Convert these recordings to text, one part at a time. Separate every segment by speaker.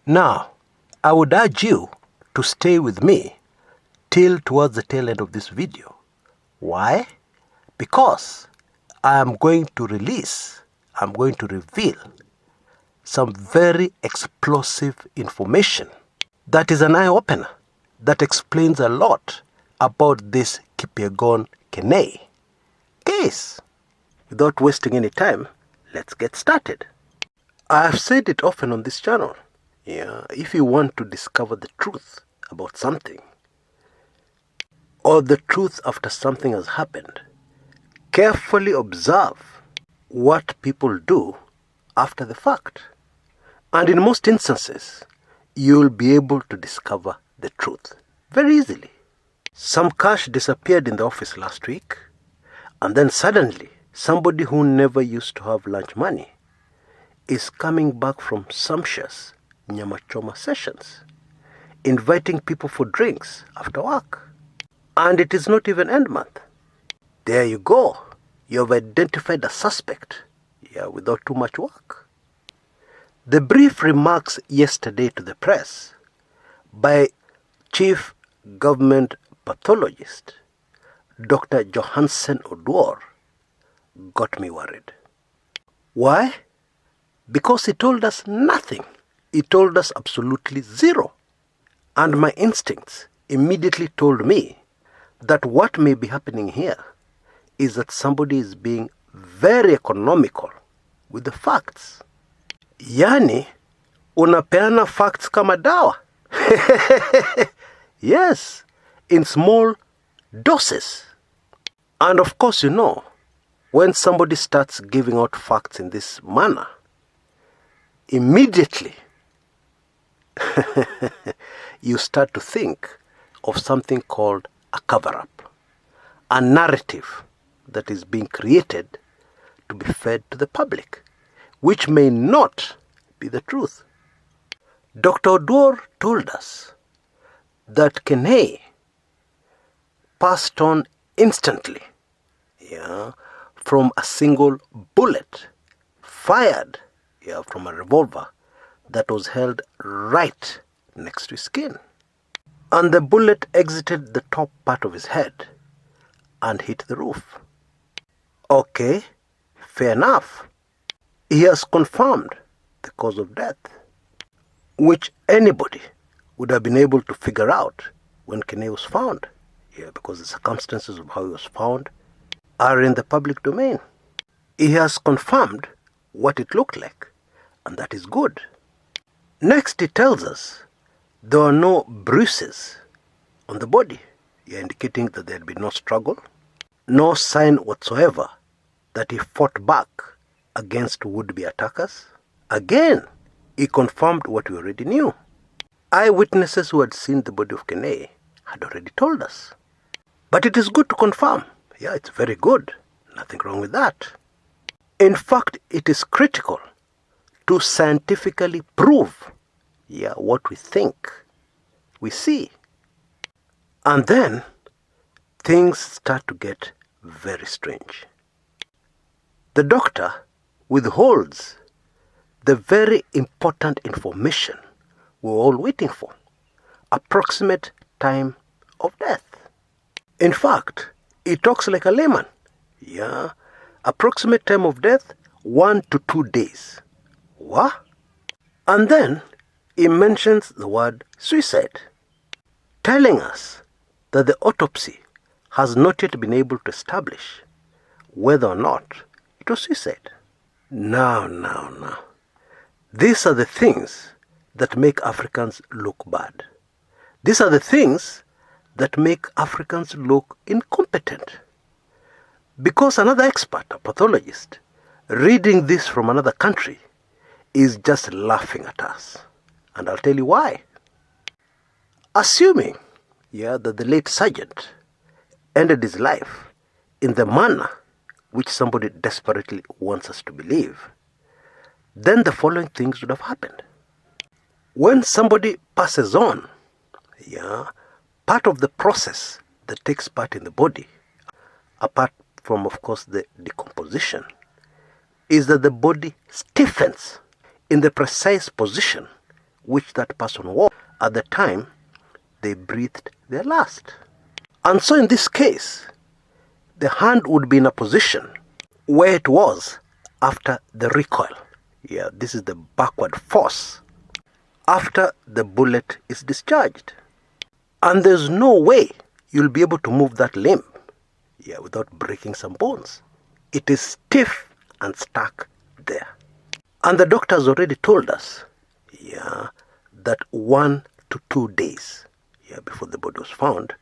Speaker 1: Now, I would urge you to stay with me till towards the tail end of this video. Why? Because I am going to reveal some very explosive information that is an eye-opener, that explains a lot about this Kipyegon Kenei case. Without wasting any time, let's get started. I have said it often on this channel. If you want to discover the truth about something, or the truth after something has happened, carefully observe what people do after the fact. And in most instances, you'll be able to discover the truth very easily. Some cash disappeared in the office last week, and then suddenly, somebody who never used to have lunch money is coming back from sumptuous nyama choma sessions, inviting people for drinks after work. And it is not even end month. There you go. You have identified a suspect, without too much work. The brief remarks yesterday to the press by Chief Government Pathologist Dr. Johansen Oduor got me worried. Why? Because he told us nothing. He told us absolutely zero. And my instincts immediately told me that what may be happening here is that somebody is being very economical with the facts. Yani, unapeana facts kama dawa. Yes, in small doses. And of course, when somebody starts giving out facts in this manner, immediately you start to think of something called a cover-up, a narrative that is being created to be fed to the public, which may not be the truth. Dr. Oduor told us that Kenei passed on instantly, from a single bullet fired, from a revolver that was held right next to his skin. And the bullet exited the top part of his head and hit the roof. Okay, fair enough. He has confirmed the cause of death, which anybody would have been able to figure out when Kenei was found. Because the circumstances of how he was found are in the public domain. He has confirmed what it looked like, and that is good. Next, he tells us there are no bruises on the body, indicating that there had been no struggle, no sign whatsoever that he fought back against would-be attackers. Again, he confirmed what we already knew. Eyewitnesses who had seen the body of Kenei had already told us. But it is good to confirm. It's very good. Nothing wrong with that. In fact, it is critical to scientifically prove what we think we see. And then things start to get very strange. The doctor withholds the very important information we're all waiting for: approximate time of death. In fact, he talks like a layman. Approximate time of death, 1 to 2 days. What? And then he mentions the word suicide, telling us that the autopsy has not yet been able to establish whether or not it was suicide. Now. These are the things that make Africans look bad. These are the things that make Africans look incompetent. Because another expert, a pathologist, reading this from another country is just laughing at us. And I'll tell you why. Assuming, that the late sergeant ended his life in the manner which somebody desperately wants us to believe, then the following things would have happened. When somebody passes on, part of the process that takes part in the body, apart from, of course, the decomposition, is that the body stiffens in the precise position which that person was at the time they breathed their last. And so in this case, the hand would be in a position where it was after the recoil. Yeah, this is the backward force after the bullet is discharged. And there's no way you'll be able to move that limb, without breaking some bones. It is stiff and stuck there. And the doctors already told us, that 1 to 2 days, before the body was found,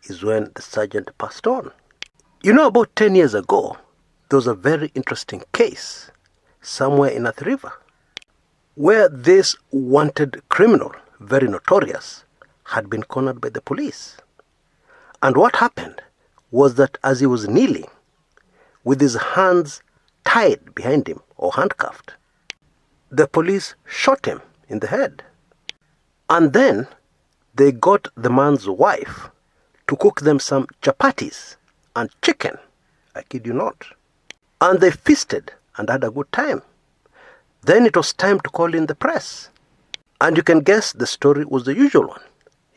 Speaker 1: is when the sergeant passed on. About 10 years ago, there was a very interesting case somewhere in Athi River, where this wanted criminal, very notorious, had been cornered by the police. And what happened was that as he was kneeling, with his hands tied behind him or handcuffed, the police shot him in the head. And then they got the man's wife to cook them some chapatis and chicken, I kid you not. And they feasted and had a good time. Then it was time to call in the press. And you can guess the story was the usual one.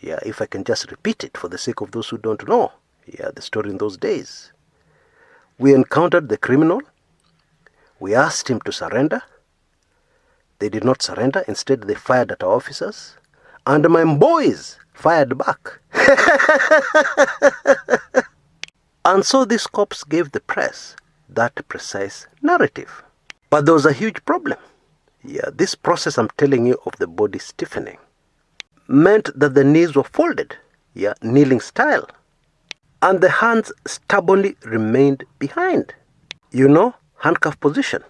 Speaker 1: If I can just repeat it for the sake of those who don't know. The story in those days. We encountered the criminal. We asked him to surrender. They did not surrender. Instead, they fired at our officers. And my boys fired back. And so these cops gave the press that precise narrative. But there was a huge problem. This process I'm telling you of the body stiffening meant that the knees were folded, kneeling style. And the hands stubbornly remained behind. Handcuff position.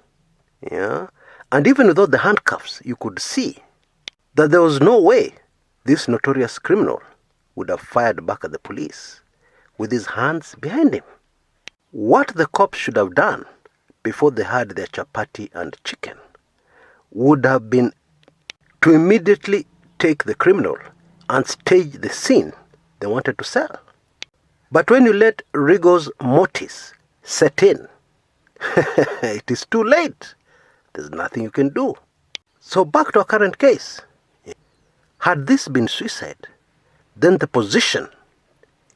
Speaker 1: And even without the handcuffs, you could see that there was no way this notorious criminal would have fired back at the police with his hands behind him. What the cops should have done before they had their chapati and chicken would have been to immediately take the criminal and stage the scene they wanted to sell. But when you let rigor mortis set in, it is too late. There's nothing you can do. So back to our current case. Had this been suicide, then the position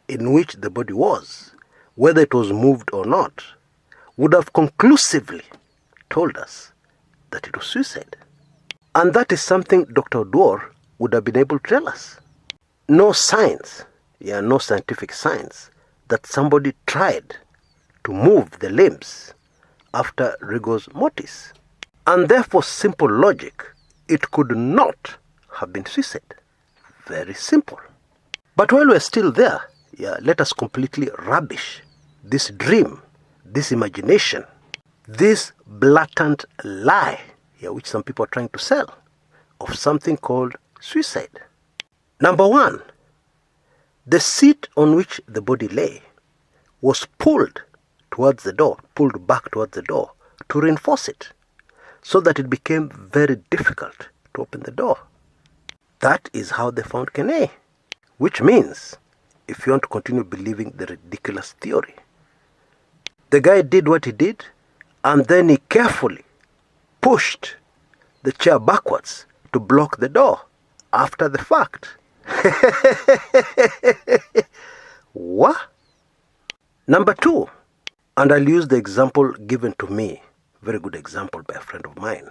Speaker 1: in which the body was, whether it was moved or not, would have conclusively told us that it was suicide. And that is something Dr. Oduor would have been able to tell us. No signs, no scientific signs that somebody tried to move the limbs after rigor mortis. And therefore, simple logic, it could not have been suicide. Very simple. But while we're still there, let us completely rubbish this dream, this imagination, this blatant lie, which some people are trying to sell, of something called suicide. Number one, the seat on which the body lay was pulled towards the door, pulled back towards the door to reinforce it, so that it became very difficult to open the door. That is how they found Kenei. Which means, if you want to continue believing the ridiculous theory, the guy did what he did, and then he carefully pushed the chair backwards to block the door after the fact. What? Number two, and I'll use the example given to me, very good example by a friend of mine,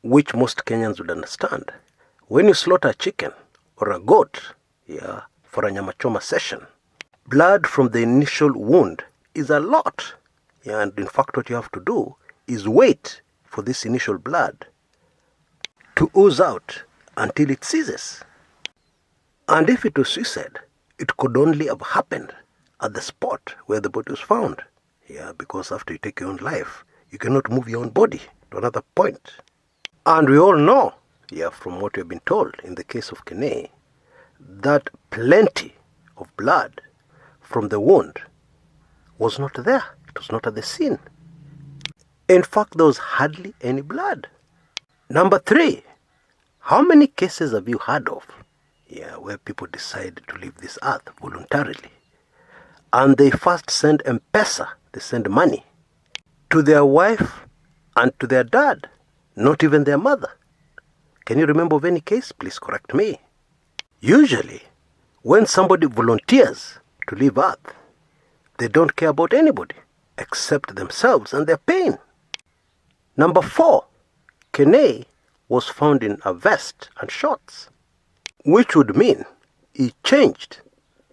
Speaker 1: which most Kenyans would understand. When you slaughter a chicken or a goat, for a nyama choma session, blood from the initial wound is a lot. And in fact, what you have to do is wait for this initial blood to ooze out until it ceases. And if it was suicide, it could only have happened at the spot where the body was found. Because after you take your own life, you cannot move your own body to another point. And we all know, from what we've been told in the case of Kenei, that plenty of blood from the wound was not there. It was not at the scene. In fact, there was hardly any blood. Number three, how many cases have you heard of where people decide to leave this earth voluntarily, and they first send M-Pesa, they send money to their wife and to their dad, not even their mother, Can you remember of any case? Please correct me. Usually, when somebody volunteers to leave Earth, they don't care about anybody except themselves and their pain. Number 4, Kenei was found in a vest and shorts, which would mean he changed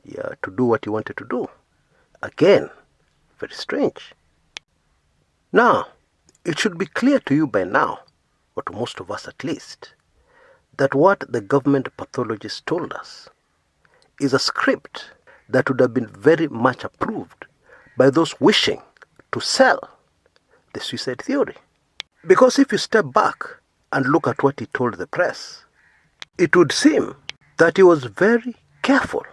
Speaker 1: to do what he wanted to do. Again, very strange. Now, it should be clear to you by now, or to most of us at least, that what the government pathologist told us is a script that would have been very much approved by those wishing to sell the suicide theory. Because if you step back and look at what he told the press, it would seem that he was very careful.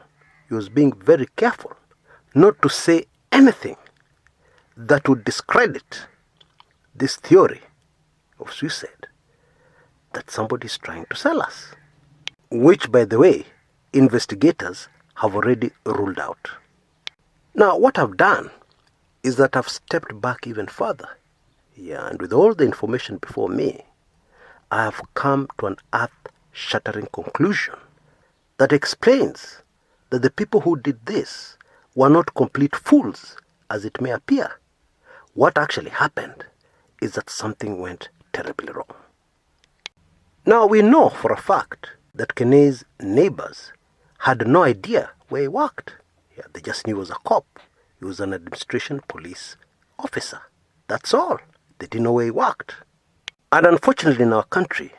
Speaker 1: He was being very careful not to say anything that would discredit this theory of suicide that somebody is trying to sell us, which, by the way, investigators have already ruled out. Now, what I've done is that I've stepped back even further. And with all the information before me, I have come to an earth-shattering conclusion that explains that the people who did this were not complete fools, as it may appear. What actually happened is that something went terribly wrong. Now, we know for a fact that Kenei's neighbors had no idea where he worked. They just knew he was a cop. He was an administration police officer. That's all. They didn't know where he worked. And unfortunately in our country,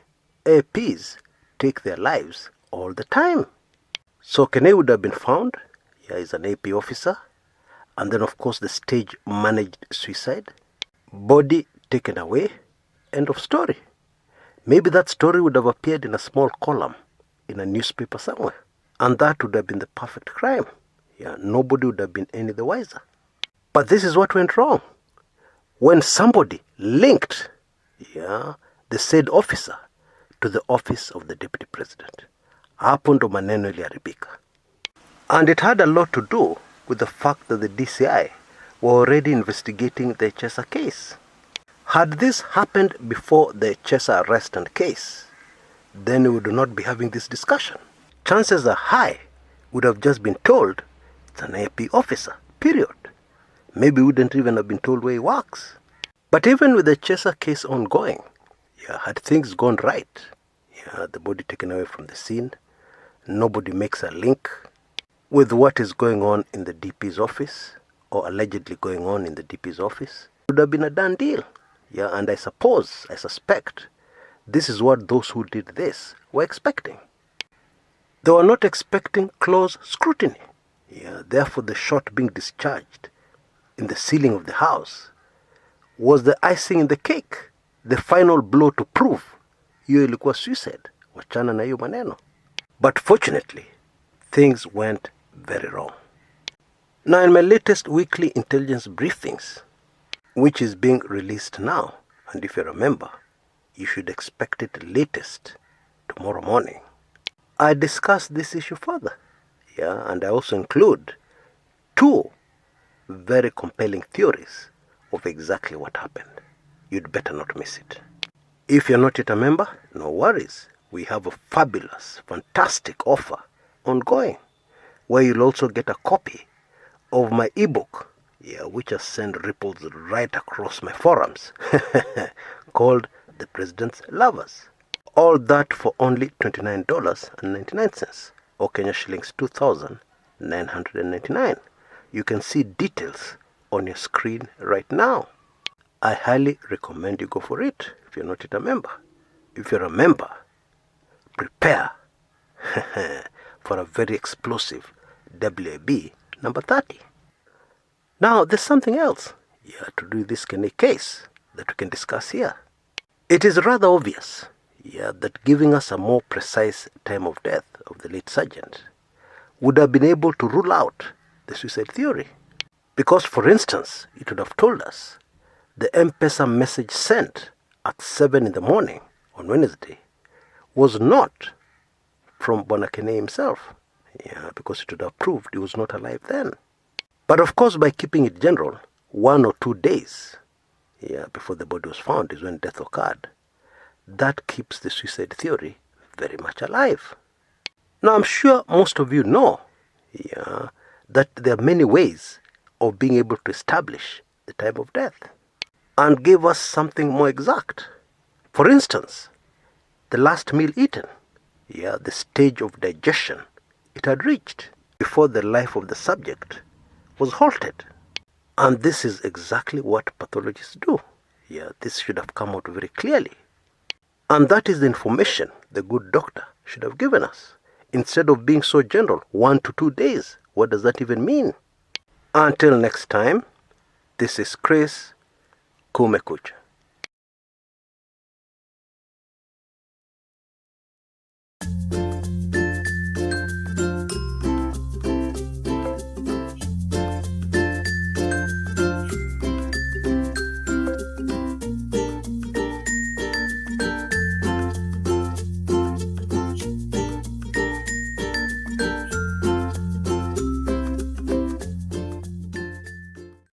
Speaker 1: APs take their lives all the time. So Kenei would have been found. He's an AP officer. And then of course the stage managed suicide. Body taken away. End of story. Maybe that story would have appeared in a small column in a newspaper somewhere. And that would have been the perfect crime. Nobody would have been any the wiser. But this is what went wrong. When somebody linked the said officer to the office of the deputy president. Hapo ndo maneno iliharibika. And it had a lot to do with the fact that the DCI were already investigating the Chesa case. Had this happened before the Chesa arrest and case, then we would not be having this discussion. Chances are high we would have just been told it's an AP officer, period. Maybe we wouldn't even have been told where he works. But even with the Chesa case ongoing, had things gone right, the body taken away from the scene, nobody makes a link with what is going on in the DP's office, or allegedly going on in the DP's office, it would have been a done deal. And I suspect, this is what those who did this were expecting. They were not expecting close scrutiny. Therefore the shot being discharged in the ceiling of the house was the icing in the cake, the final blow to prove hiyo ilikuwa suicide. Wachana na hiyo maneno. But fortunately, things went very wrong. Now in my latest weekly intelligence briefings, which is being released now, and if you remember, you should expect it latest tomorrow morning, I discuss this issue further. And I also include 2 very compelling theories of exactly what happened. You'd better not miss it. If you're not yet a member, no worries. We have a fabulous, fantastic offer ongoing, where you'll also get a copy of my ebook, which has sent ripples right across my forums, called The President's Lovers. All that for only $29.99, or Kenya shillings 2,999. You can see details on your screen right now. I highly recommend you go for it if you're not yet a member. If you're a member, prepare for a very explosive WAB number 30. Now, there's something else to do with this Kenei case that we can discuss here. It is rather obvious that giving us a more precise time of death of the late sergeant would have been able to rule out the suicide theory. Because, for instance, it would have told us the M-Pesa message sent at 7 in the morning on Wednesday was not from Bwana Kenei himself. Because it would have proved he was not alive then. But of course, by keeping it general, 1 or 2 days before the body was found is when death occurred. that keeps the suicide theory very much alive. Now, I'm sure most of you know that there are many ways of being able to establish the time of death and give us something more exact. For instance, the last meal eaten, the stage of digestion it had reached before the life of the subject was halted. And this is exactly what pathologists do. This should have come out very clearly. And that is the information the good doctor should have given us. Instead of being so general, 1 to 2 days. What does that even mean? Until next time, this is Chris Kumekucha.